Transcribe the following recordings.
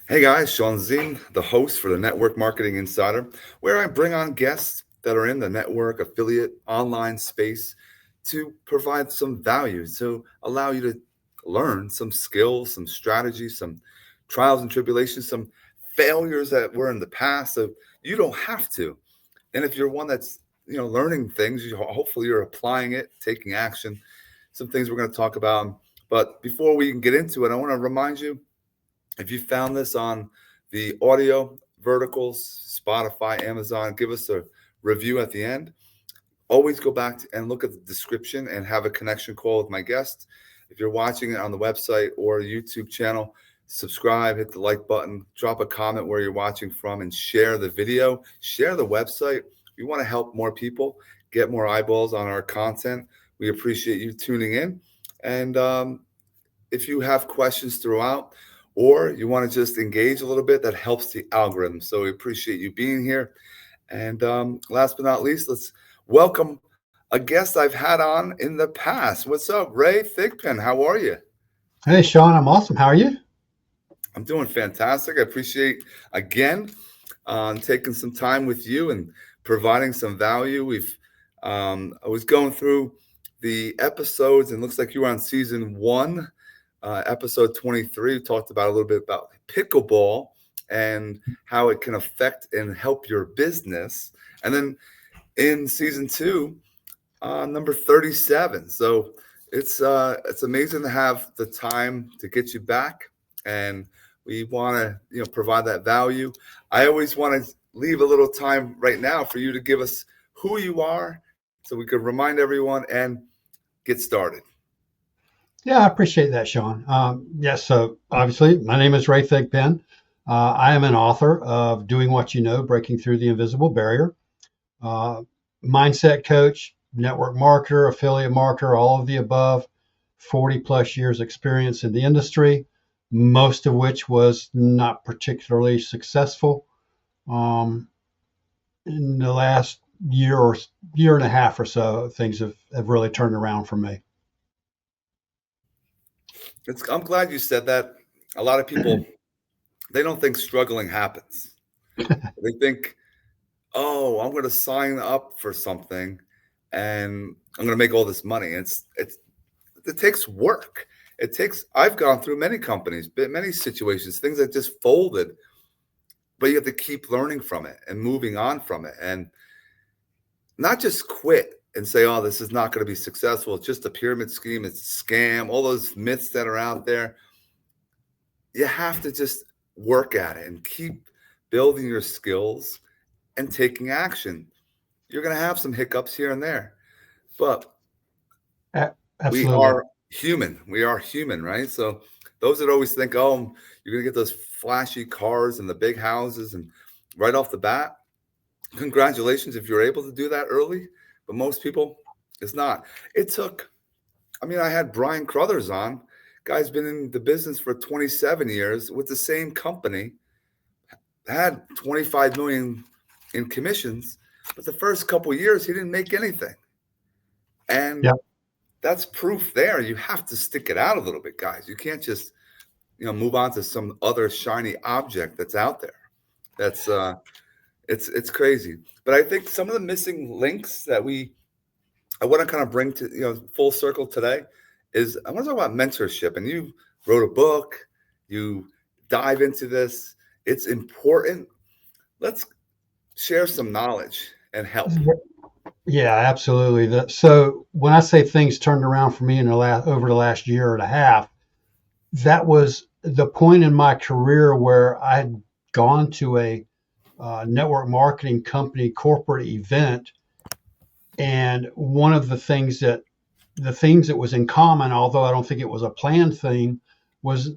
Hey guys, Sean Zine, the host for the Network Marketing Insider, where I bring on guests that are in the network affiliate online space to provide some value, to allow you to learn some skills, some strategies, some trials and tribulations, some failures that were in the past. So you don't have to. And if you're one that's learning things, hopefully you're applying it, taking action. Some things we're going to talk about. But before we can get into it, I want to remind you, if you found this on the audio verticals, Spotify, Amazon, give us a review at the end. Always go back and look at the description and have a connection call with my guest. If you're watching it on the website or YouTube channel, subscribe, hit the like button, drop a comment where you're watching from, and share the video, share the website. We want to help more people get more eyeballs on our content. We appreciate you tuning in. And if you have questions throughout, or you want to just engage a little bit, that helps the algorithm. So we appreciate you being here. And last but not least, let's welcome a guest I've had on in the past. What's up, Ray Thigpen? How are you? Hey, Sean, I'm awesome. How are you? I'm doing fantastic. I appreciate, again, taking some time with you and providing some value. I was going through the episodes, and it looks like you were on season 1. Episode 23, we talked about a little bit about pickleball and how it can affect and help your business. And then in season 2, number 37. So it's amazing to have the time to get you back, and we want to provide that value. I always want to leave a little time right now for you to give us who you are, so we could remind everyone and get started. Yeah, I appreciate that, Sean. Yes, so obviously, my name is Ray Thigpen. I am an author of Doing What You Know, Breaking Through the Invisible Barrier, mindset coach, network marketer, affiliate marketer, all of the above, 40 plus years experience in the industry, most of which was not particularly successful. In the last year and a half or so, things have really turned around for me. I'm glad you said that. A lot of people, they don't think struggling happens. They think, oh, I'm going to sign up for something and I'm going to make all this money. It takes work. I've gone through many companies, many situations, things that just folded, but you have to keep learning from it and moving on from it, and not just quit and say, oh, this is not going to be successful. It's just a pyramid scheme. It's a scam. All those myths that are out there. You have to just work at it and keep building your skills and taking action. You're going to have some hiccups here and there, but we Absolutely. are human. We are human, right? So those that always think, oh, you're going to get those flashy cars and the big houses, and right off the bat, congratulations if you're able to do that early. But most people, it's not. I had Brian Crothers on. Guy's been in the business for 27 years with the same company, had 25 million in commissions, but the first couple of years he didn't make anything. And Yeah. that's proof there. You have to stick it out a little bit, guys. You can't just, move on to some other shiny object that's out there. That's it's crazy. But I think some of the missing links that I want to kind of bring to full circle today is I want to talk about mentorship. And you wrote a book, you dive into this. It's important. Let's share some knowledge and help. Yeah, absolutely. So when I say things turned around for me in over the last year and a half, that was the point in my career where I had gone to a network marketing company corporate event, and one of the things that was in common, although I don't think it was a planned thing, was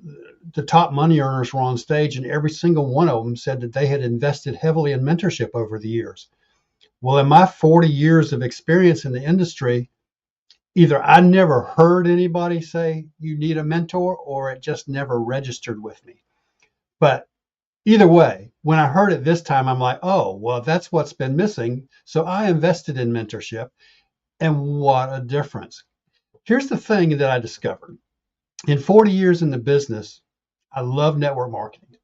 the top money earners were on stage, and every single one of them said that they had invested heavily in mentorship over the years. Well, in my 40 years of experience in the industry, either I never heard anybody say you need a mentor, or it just never registered with me. But either way, when I heard it this time, I'm like, oh, well, that's what's been missing. So I invested in mentorship, and what a difference. Here's the thing that I discovered. In 40 years in the business, I love network marketing.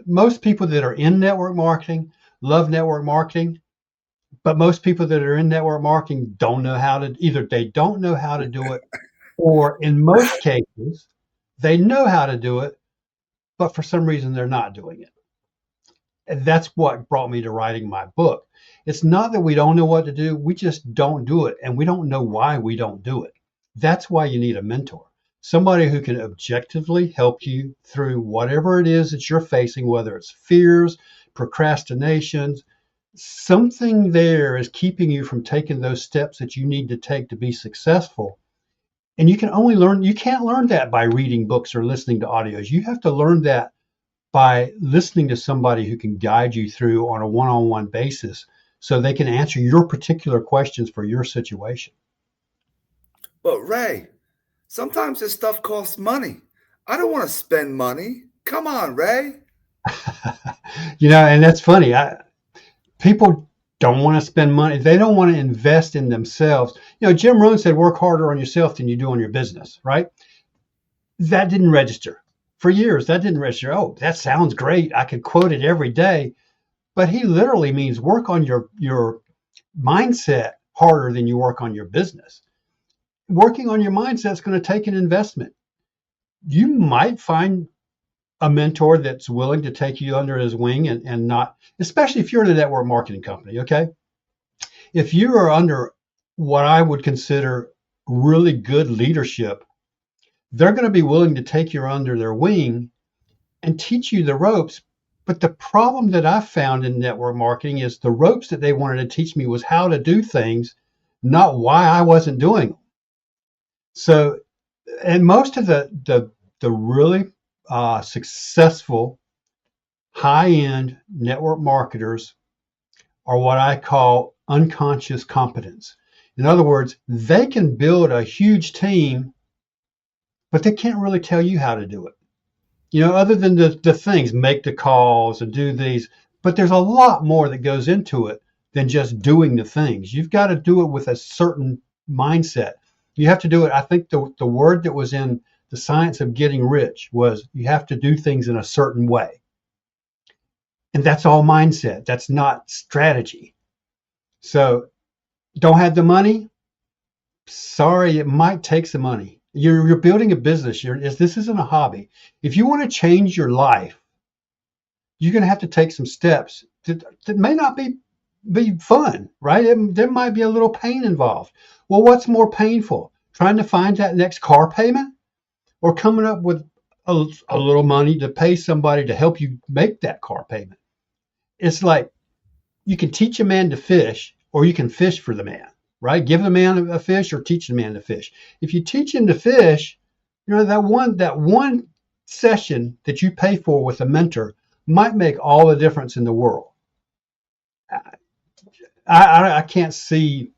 most people that are in network marketing love network marketing, but most people that are in network marketing don't know how to, either they don't know how to do it, or in most cases, they know how to do it, but for some reason they're not doing it. And that's what brought me to writing my book. It's not that we don't know what to do, we just don't do it, and we don't know why we don't do it. That's why you need a mentor, somebody who can objectively help you through whatever it is that you're facing, whether it's fears, procrastinations, something there is keeping you from taking those steps that you need to take to be successful. And you can't learn that by reading books or listening to audios. You have to learn that by listening to somebody who can guide you through on a one-on-one basis so they can answer your particular questions for your situation. But Ray, sometimes this stuff costs money. I don't want to spend money. Come on, Ray. And that's funny. People don't want to spend money. They don't want to invest in themselves. Jim Rohn said, work harder on yourself than you do on your business, right? That didn't register. For years, that didn't register. Oh, that sounds great. I could quote it every day. But he literally means work on your mindset harder than you work on your business. Working on your mindset is going to take an investment. You might find a mentor that's willing to take you under his wing and not, especially if you're in a network marketing company, okay? If you are under what I would consider really good leadership, they're going to be willing to take you under their wing and teach you the ropes. But the problem that I found in network marketing is the ropes that they wanted to teach me was how to do things, not why I wasn't doing them. So, and most of the really successful high-end network marketers are what I call unconscious competence. In other words, they can build a huge team, but they can't really tell you how to do it. Other than the things, make the calls and do these, but there's a lot more that goes into it than just doing the things. You've got to do it with a certain mindset. You have to do it. I think the word that was in The Science of Getting Rich was you have to do things in a certain way. And that's all mindset. That's not strategy. So don't have the money? Sorry, it might take some money. You're building a business. This isn't a hobby. If you want to change your life, you're going to have to take some steps that may not be fun, right? There might be a little pain involved. Well, what's more painful? Trying to find that next car payment or coming up with a little money to pay somebody to help you make that car payment? It's like you can teach a man to fish or you can fish for the man. Right? Give the man a fish or teach the man to fish. If you teach him to fish, that one session that you pay for with a mentor might make all the difference in the world. I can't see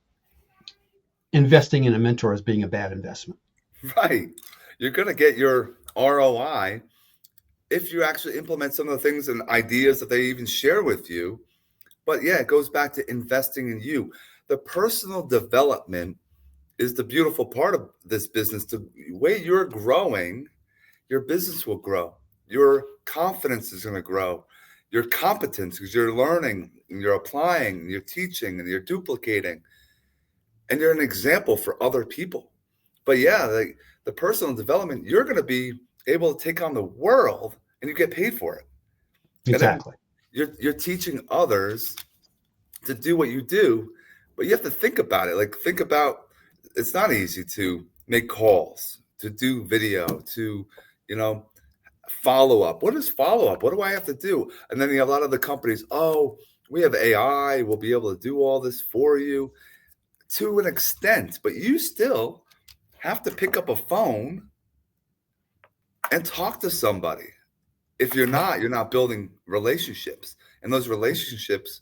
investing in a mentor as being a bad investment. Right. You're going to get your ROI if you actually implement some of the things and ideas that they even share with you. But yeah, it goes back to investing in you. The personal development is the beautiful part of this business. The way you're growing, your business will grow. Your confidence is going to grow. Your competence, because you're learning, and you're applying, and you're teaching, and you're duplicating, and you're an example for other people. But yeah, the personal development, you're going to be able to take on the world, and you get paid for it. Exactly. You're teaching others to do what you do. But you have to think about it. Think about, it's not easy to make calls, to do video, to, follow up. What is follow up? What do I have to do? And then you have a lot of the companies, oh, we have AI. We'll be able to do all this for you to an extent. But you still have to pick up a phone and talk to somebody. If you're not building relationships. And those relationships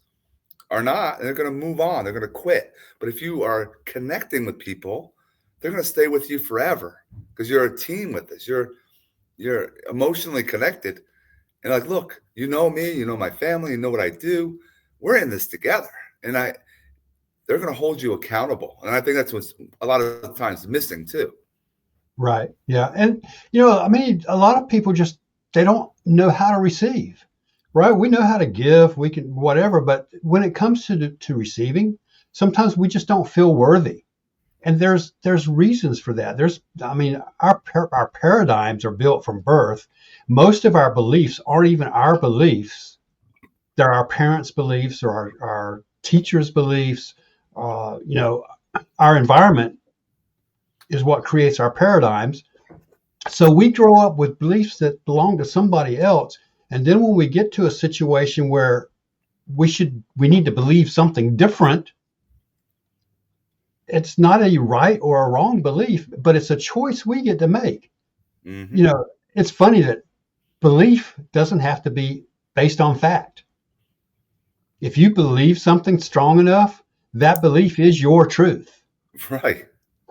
they're going to move on. They're going to quit. But if you are connecting with people, they're going to stay with you forever because you're a team with this. You're emotionally connected. And look, you know me, you know my family, you know what I do. We're in this together. And they're going to hold you accountable. And I think that's what's a lot of times missing too. Right. Yeah. And, a lot of people just they don't know how to receive, right? We know how to give, we can whatever, but when it comes to receiving, sometimes we just don't feel worthy. And there's reasons for that. I mean, our paradigms are built from birth. Most of our beliefs aren't even our beliefs. They're our parents' beliefs or our teachers' beliefs. You know, our environment is what creates our paradigms. So we grow up with beliefs that belong to somebody else. And then when we get to a situation where we need to believe something different, it's not a right or a wrong belief, but it's a choice we get to make. Mm-hmm. You know, it's funny that belief doesn't have to be based on fact. If you believe something strong enough, that belief is your truth. Right.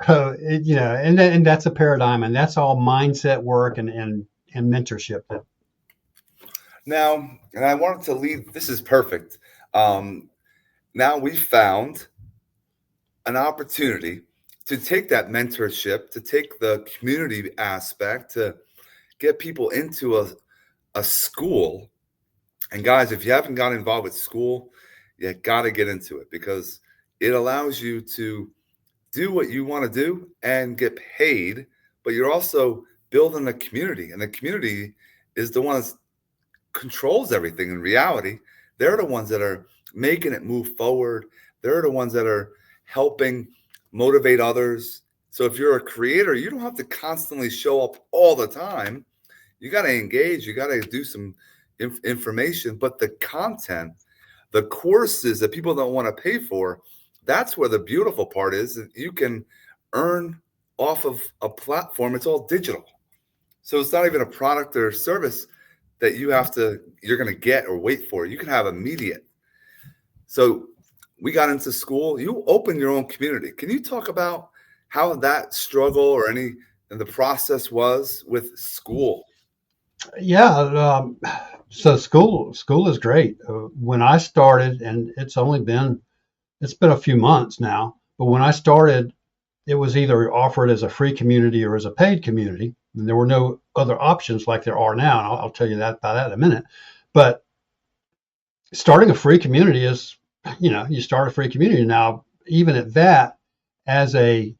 You know, and that's a paradigm, and that's all mindset work and mentorship. Now, and I wanted to lead. This is perfect. Now we found an opportunity to take that mentorship, to take the community aspect, to get people into a school. And guys, if you haven't got involved with school, you got to get into it, because it allows you to do what you want to do and get paid, but you're also building a community, and the community is the one that controls everything. In reality, they're the ones that are making it move forward. They're the ones that are helping motivate others. So if you're a creator, you don't have to constantly show up all the time. You got to engage, you got to do some information, but the content, the courses that people don't want to pay for, that's where the beautiful part is. That you can earn off of a platform. It's all digital. So it's not even a product or service that you're going to get or wait for. You can have immediate. So we got into school. You open your own community. Can you talk about how that struggle or the process was with school? Yeah. So school is great. When I started, and it's been a few months now, but when I started, it was either offered as a free community or as a paid community. And there were no other options like there are now. And I'll tell you about that in a minute. But starting a free community is, you know, you start a free community. Now, even at that, as a,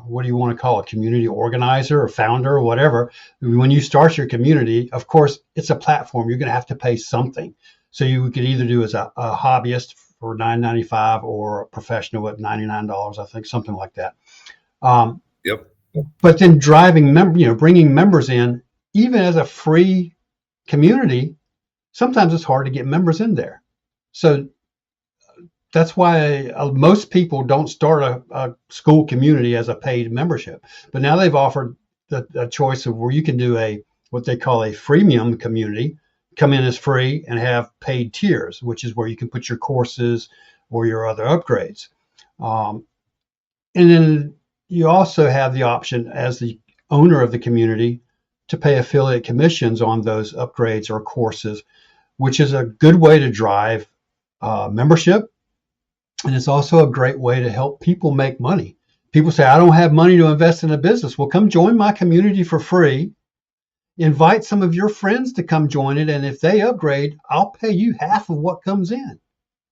what do you want to call it, community organizer or founder or whatever, when you start your community, of course, it's a platform. You're going to have to pay something. So you could either do as a hobbyist for $9.95 or a professional at $99, I think, something like that. Yep. But then bringing members in, even as a free community, sometimes it's hard to get members in there. So that's why most people don't start a school community as a paid membership. But now they've offered the choice of where you can do what they call a freemium community, come in as free and have paid tiers, which is where you can put your courses or your other upgrades. And then you also have the option as the owner of the community to pay affiliate commissions on those upgrades or courses, which is a good way to drive membership. And it's also a great way to help people make money. People say, I don't have money to invest in a business. Well, come join my community for free. Invite some of your friends to come join it. And if they upgrade, I'll pay you half of what comes in.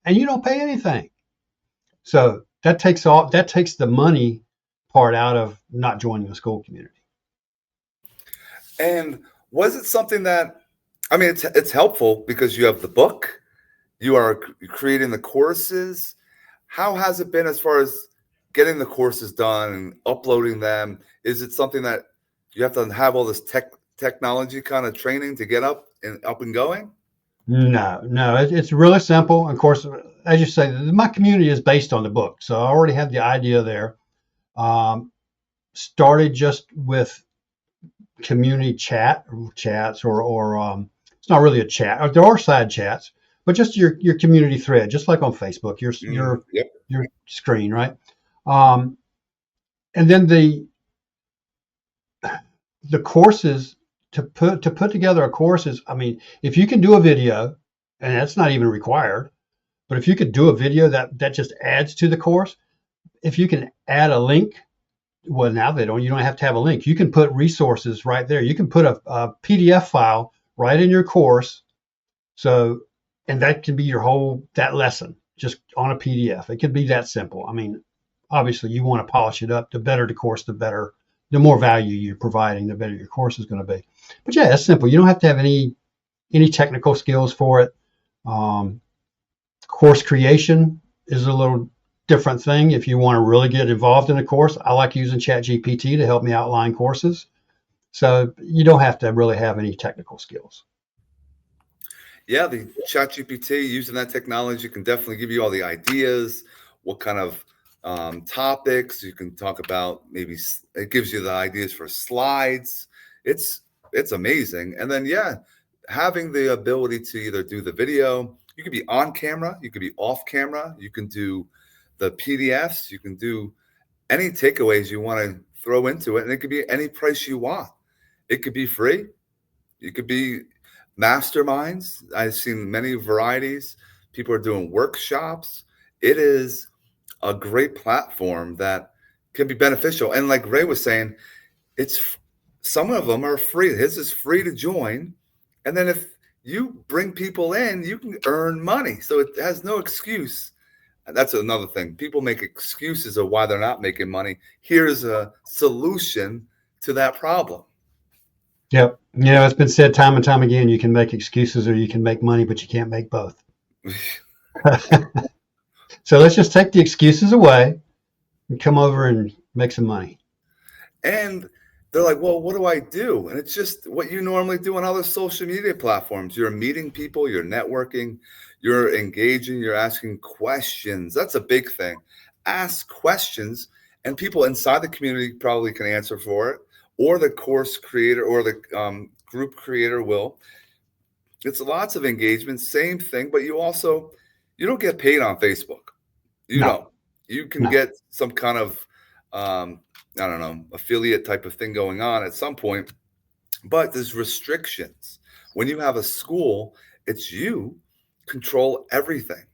And you don't pay anything. So that takes the money part out of not joining a school community. And was it something that, I mean, it's helpful because you have the book, you are creating the courses. How has it been as far as getting the courses done and uploading them? Is it something that you have to have all this technology kind of training to get up and going? No, it's really simple. Of course, as you say, my community is based on the book. So I already have the idea there. Started just with community chats or it's not really a chat. There are side chats, but just your community thread, just like on Facebook, your screen, right? And then the courses to put together a course is, I mean, if you can do a video, and that's not even required, but if you could do a video that just adds to the course, if you can add a link well, now they don't. You don't have to have a link. You can put resources right there. You can put a PDF file right in your course. So, and that can be that lesson just on a PDF. It could be that simple. I mean, obviously you want to polish it up. The better the course, the more value you're providing, the better your course is going to be. But yeah, it's simple. You don't have to have any technical skills for it. Course creation is a little different thing. If you want to really get involved in a course, I like using ChatGPT to help me outline courses. So you don't have to really have any technical skills. Yeah, the ChatGPT, using that technology can definitely give you all the ideas, what kind of topics you can talk about. Maybe it gives you the ideas for slides. It's amazing. And then, yeah, having the ability to either do the video, you could be on camera, you could be off camera, you can do the PDFs, you can do any takeaways you want to throw into it, and it could be any price you want. It could be free. It could be masterminds. I've seen many varieties. People are doing workshops. It is a great platform that can be beneficial. And like Ray was saying, some of them are free. His is free to join. And then if you bring people in, you can earn money. So it has no excuse. And that's another thing. People make excuses of why they're not making money. Here's a solution to that problem. Yep. It's been said time and time again, you can make excuses or you can make money, but you can't make both. So let's just take the excuses away and come over and make some money. And they're like, well, what do I do? And it's just what you normally do on other social media platforms. You're meeting people, you're networking, you're engaging, you're asking questions. That's a big thing. Ask questions, and people inside the community probably can answer for it, or the course creator or the group creator will. It's lots of engagement, same thing, but you don't get paid on Facebook. You don't. You can get some kind of I don't know, affiliate type of thing going on at some point, but there's restrictions. When you have a school, it's you control everything,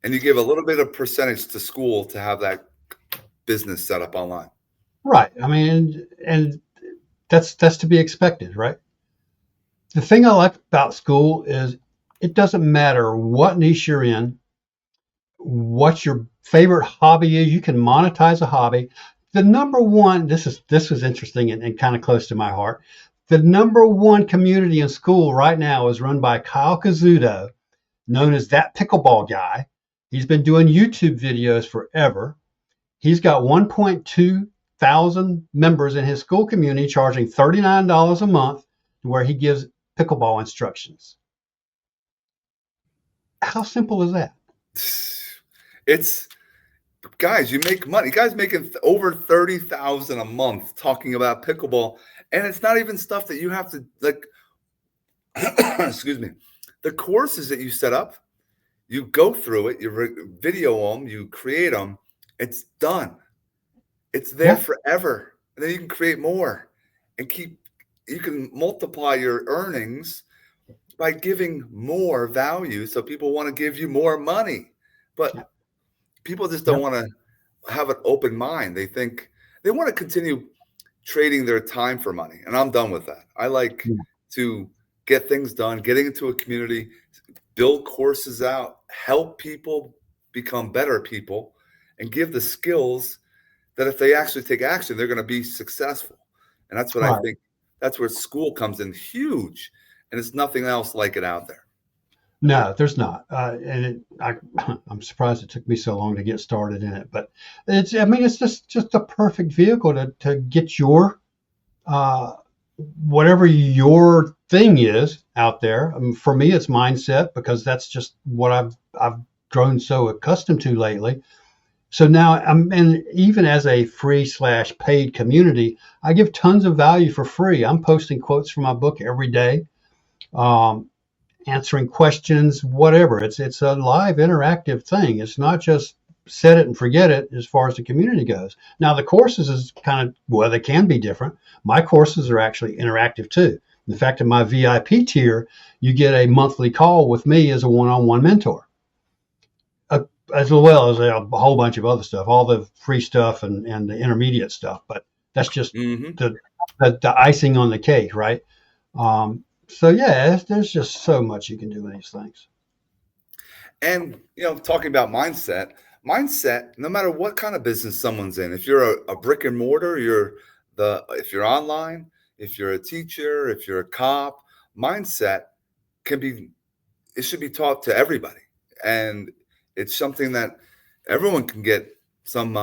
and you give a little bit of percentage to school to have that business set up online. Right. I mean, and that's to be expected, right? The thing I like about school is it doesn't matter what niche you're in, what your favorite hobby is. You can monetize a hobby. The number one, this was interesting and kind of close to my heart. The number one community in school right now is run by Kyle Kazuto, known as That Pickleball Guy. He's been doing YouTube videos forever. He's got 1.2 thousand members in his school community, charging $39 a month, where he gives pickleball instructions. How simple is that? It's, guys, you make money. Guys making over $30,000 a month talking about pickleball, and it's not even stuff that you have to like. Excuse me. The courses that you set up, you go through it, you video them, you create them. It's done. It's there forever, and then you can create more and you can multiply your earnings by giving more value. So people want to give you more money, but people just don't want to have an open mind. They think they want to continue trading their time for money. And I'm done with that. I like to get things done, getting into a community, build courses out, help people become better people, and give the skills that if they actually take action, they're going to be successful. And that's what I think. That's where school comes in huge. And there's nothing else like it out there. No, there's not. I'm surprised it took me so long to get started in it. But it's just the perfect vehicle to get your whatever your thing is out there. I mean, for me, it's mindset, because that's just what I've grown so accustomed to lately. So now, and even as a free/paid community, I give tons of value for free. I'm posting quotes from my book every day, answering questions, whatever. It's a live, interactive thing. It's not just set it and forget it as far as the community goes. Now, the courses is they can be different. My courses are actually interactive too. In fact, in my VIP tier, you get a monthly call with me as a one-on-one mentor. as well as a whole bunch of other stuff, all the free stuff and the intermediate stuff. But that's just Hmm. the icing on the cake, right? So yeah, there's just so much you can do in these things. And talking about mindset, no matter what kind of business someone's in, if you're a brick and mortar, if you're online, if you're a teacher, if you're a cop, mindset can be it should be taught to everybody. And it's something that everyone can get some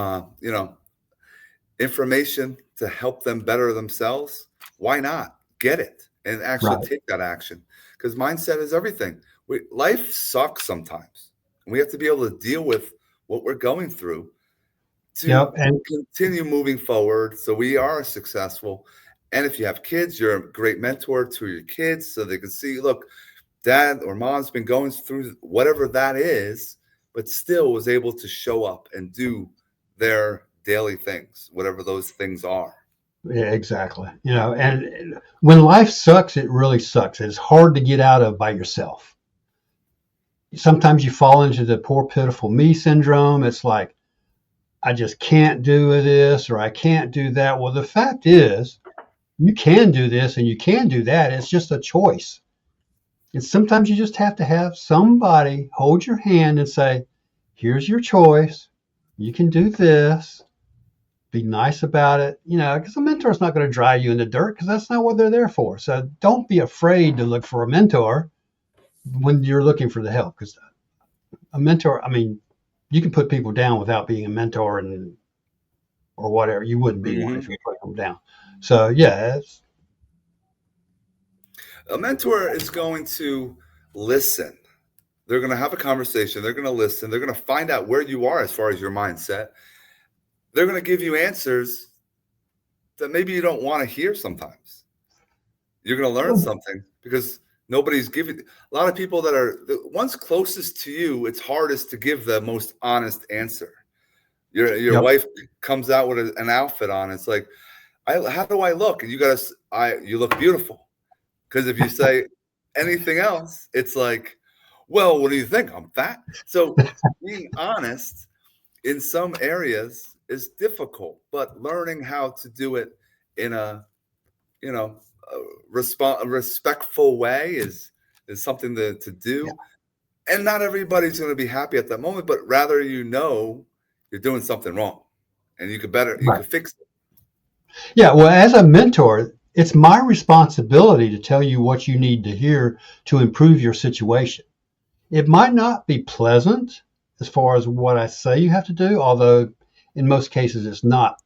information to help them better themselves. Why not get it and actually Right. take that action? Because mindset is everything. Life sucks sometimes. We have to be able to deal with what we're going through to Yep. And continue moving forward so we are successful. And if you have kids, you're a great mentor to your kids so they can see, look, dad or mom's been going through whatever that is, but still was able to show up and do their daily things, whatever those things are. yeah, exactly. And when life sucks, it really sucks. It's hard to get out of by yourself. Sometimes you fall into the poor, pitiful me syndrome. It's like, I just can't do this or I can't do that. Well, the fact is, you can do this and you can do that. It's just a choice. And sometimes you just have to have somebody hold your hand and say, here's your choice. You can do this. Be nice about it. Because a mentor is not going to drive you in the dirt because that's not what they're there for. So don't be afraid to look for a mentor when you're looking for the help. Because a mentor, I mean, you can put people down without being a mentor or whatever. You wouldn't be one if you put them down. So yeah, A mentor is going to listen. They're going to have a conversation. They're going to listen. They're going to find out where you are as far as your mindset. They're going to give you answers that maybe you don't want to hear sometimes. You're going to learn something because nobody's giving. A lot of people that are the ones closest to you, it's hardest to give the most honest answer. Your Yep. wife comes out with an outfit on. It's like, how do I look? And you look beautiful. Because if you say anything else, it's like, well, what do you think? I'm fat. So being honest in some areas is difficult, but learning how to do it in a respectful way is something to do. Yeah. And not everybody's going to be happy at that moment, but rather you're doing something wrong, and you Right. could fix it. Yeah. Well, as a mentor, it's my responsibility to tell you what you need to hear to improve your situation. It might not be pleasant as far as what I say you have to do, although in most cases it's not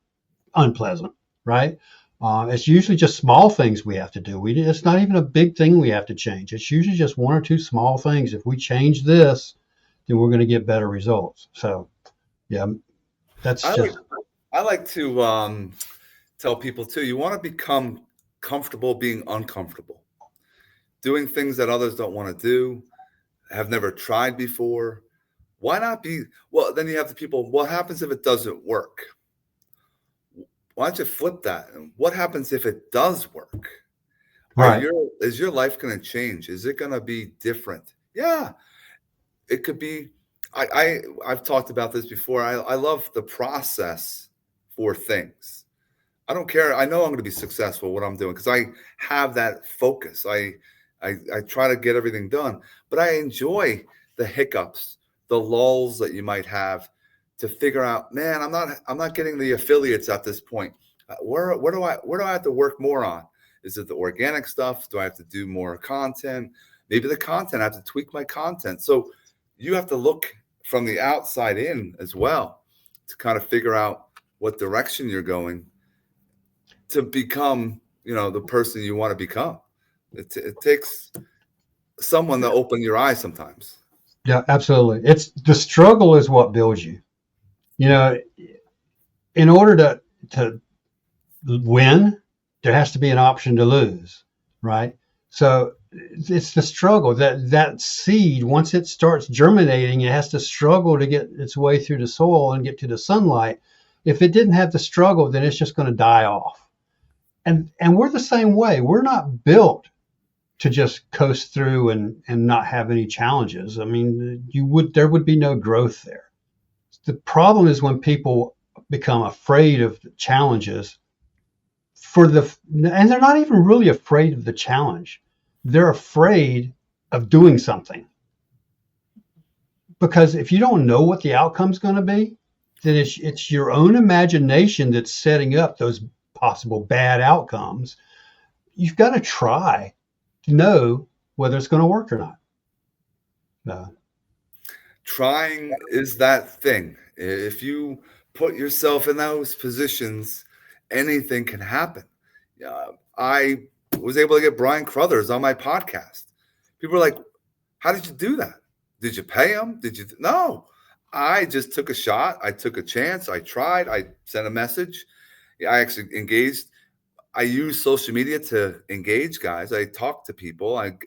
unpleasant, right? It's usually just small things we have to do. It's not even a big thing we have to change. It's usually just one or two small things. If we change this, then we're going to get better results. So, yeah, that's just I like to tell people too, you want to become comfortable being uncomfortable, doing things that others don't want to do, have never tried before. Why not be? Well, then you have the people, what happens if it doesn't work? Why don't you flip that? And what happens if it does work? right. Is your life going to change? Is it going to be different? Yeah, it could be. I've talked about this before. I love the process for things. I don't care. I know I'm going to be successful what I'm doing because I have that focus. I try to get everything done, but I enjoy the hiccups, the lulls that you might have to figure out, man, I'm not getting the affiliates at this point. Where do I have to work more on? Is it the organic stuff? Do I have to do more content? Maybe the content, I have to tweak my content. So you have to look from the outside in as well to kind of figure out what direction you're going to become, the person you want to become. It takes someone to open your eyes sometimes. Yeah, absolutely. It's the struggle is what builds you. In order to win, there has to be an option to lose, right? So it's the struggle that seed, once it starts germinating, it has to struggle to get its way through the soil and get to the sunlight. If it didn't have the struggle, then it's just going to die off. And we're the same way. We're not built to just coast through and not have any challenges. I mean, there would be no growth there. The problem is when people become afraid of the challenges and they're not even really afraid of the challenge. They're afraid of doing something. Because if you don't know what the outcome's going to be, then it's your own imagination that's setting up those possible bad outcomes. You've got to try to know whether it's going to work or not. Trying is that thing. If you put yourself in those positions, anything can happen. I was able to get Brian Crothers on my podcast. People are like, how did you do that? Did you pay him? No, I just took a shot. I took a chance. I tried. I sent a message. I actually engaged. I use social media to engage guys. I talk to people. I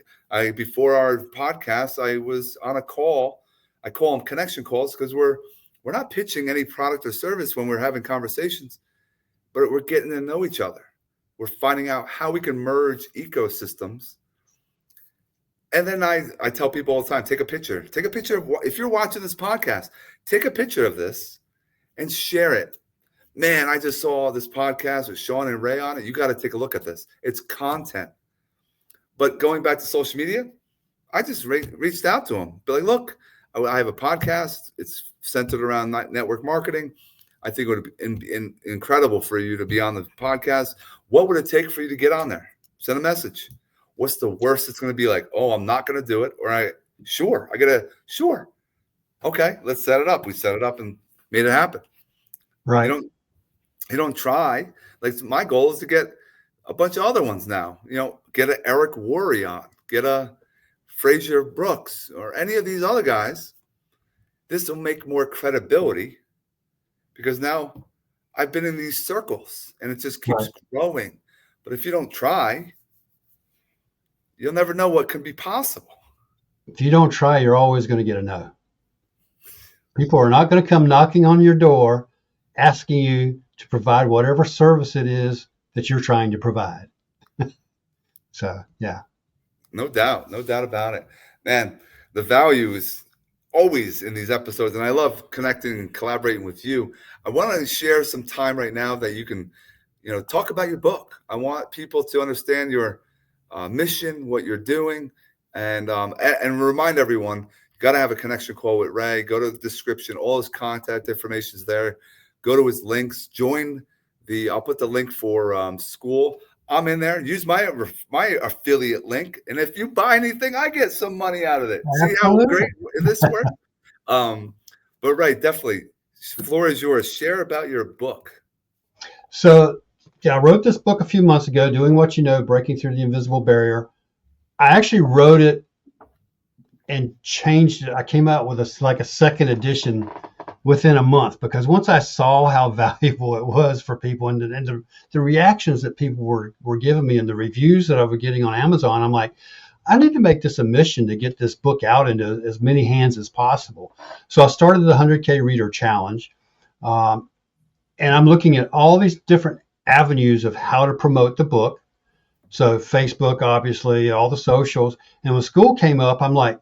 before our podcast, I was on a call. I call them connection calls because we're not pitching any product or service when we're having conversations, but we're getting to know each other. We're finding out how we can merge ecosystems. And then I tell people all the time, take a picture. Take a picture of if you're watching this podcast, take a picture of this and share it. Man, I just saw this podcast with Sean and Ray on it. You got to take a look at this. It's content. But going back to social media, I just reached out to them. Be like, look, I have a podcast. It's centered around network marketing. I think it would be incredible for you to be on the podcast. What would it take for you to get on there? Send a message. What's the worst it's going to be like? Oh, I'm not going to do it. Or sure. Okay, let's set it up. We set it up and made it happen. Right. You don't try. Like my goal is to get a bunch of other ones now. Get an Eric Worre on, get a Fraser Brooks, or any of these other guys. This will make more credibility because now I've been in these circles and it just keeps growing. But if you don't try, you'll never know what can be possible. If you don't try, you're always going to get a no. People are not going to come knocking on your door asking you to provide whatever service it is that you're trying to provide. So, yeah. No doubt about it. Man, the value is always in these episodes, and I love connecting and collaborating with you. I want to share some time right now that you can, talk about your book. I want people to understand your mission, what you're doing, and remind everyone, you got to have a connection call with Ray. Go to the description. All his contact information is there. Go to his links. I'll put the link for Skool. I'm in there. Use my affiliate link, and if you buy anything, I get some money out of it. Absolutely. See how great this works? But right, definitely. Floor is yours. Share about your book. So, I wrote this book a few months ago, Doing What You Know, Breaking Through the Invisible Barrier. I actually wrote it and changed it. I came out with a second edition within a month because once I saw how valuable it was for people and the reactions that people were giving me and the reviews that I was getting on Amazon, I'm like, I need to make this a mission to get this book out into as many hands as possible. So I started the 100K Reader Challenge, and I'm looking at all these different avenues of how to promote the book. So Facebook, obviously, all the socials. And when Skool came up, I'm like,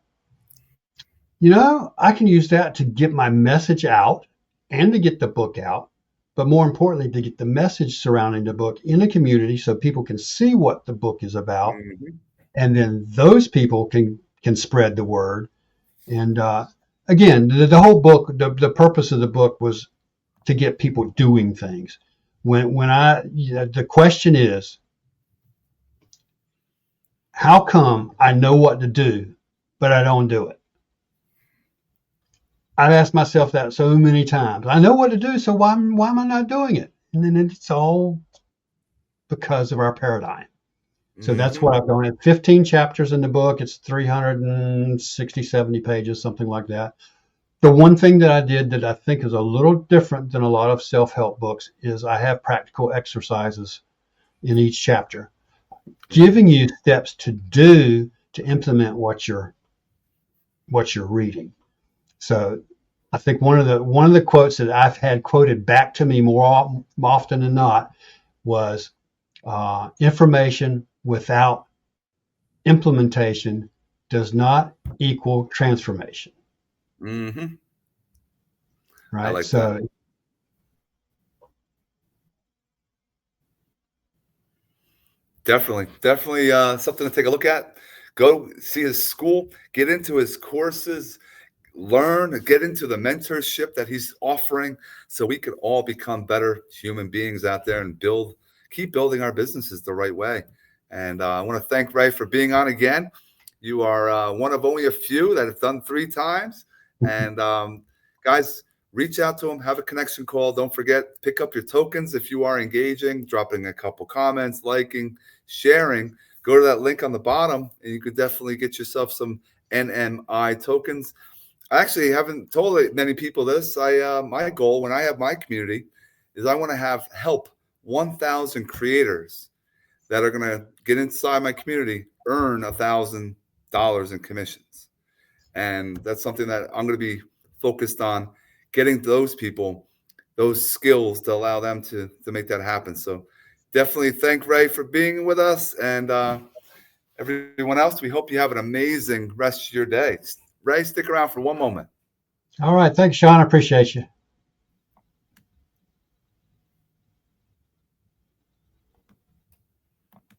I can use that to get my message out and to get the book out, but more importantly, to get the message surrounding the book in a community so people can see what the book is about. Mm-hmm. And then those people can spread the word. And again, the whole book, the purpose of the book was to get people doing things. The question is, how come I know what to do, but I don't do it? I've asked myself that so many times. I know what to do, so why am I not doing it? And then it's all because of our paradigm. So that's what I've done. 15 chapters in the book. It's 360, 70 pages, something like that. The one thing that I did that I think is a little different than a lot of self-help books is I have practical exercises in each chapter, giving you steps to do to implement what you're reading. So I think one of the quotes that I've had quoted back to me more often than not was information without implementation does not equal transformation. Mm-hmm. I right? like that. So Definitely something to take a look at. Go see his school, get into his courses, learn, get into the mentorship that he's offering so we could all become better human beings out there and keep building our businesses the right way. And I want to thank Ray for being on again. You are one of only a few that have done 3 times. And guys, reach out to him, have a connection call. Don't forget, pick up your tokens if you are engaging, dropping a couple comments, liking, sharing. Go to that link on the bottom, and you could definitely get yourself some NMI tokens. I actually haven't told many people this. My goal when I have my community is I want to help 1,000 creators that are going to get inside my community earn $1,000 in commissions, and that's something that I'm going to be focused on getting those people those skills to allow them to make that happen. So definitely thank Ray for being with us, and everyone else. We hope you have an amazing rest of your day. Ray, stick around for one moment. all right, thanks, Sean. I appreciate you.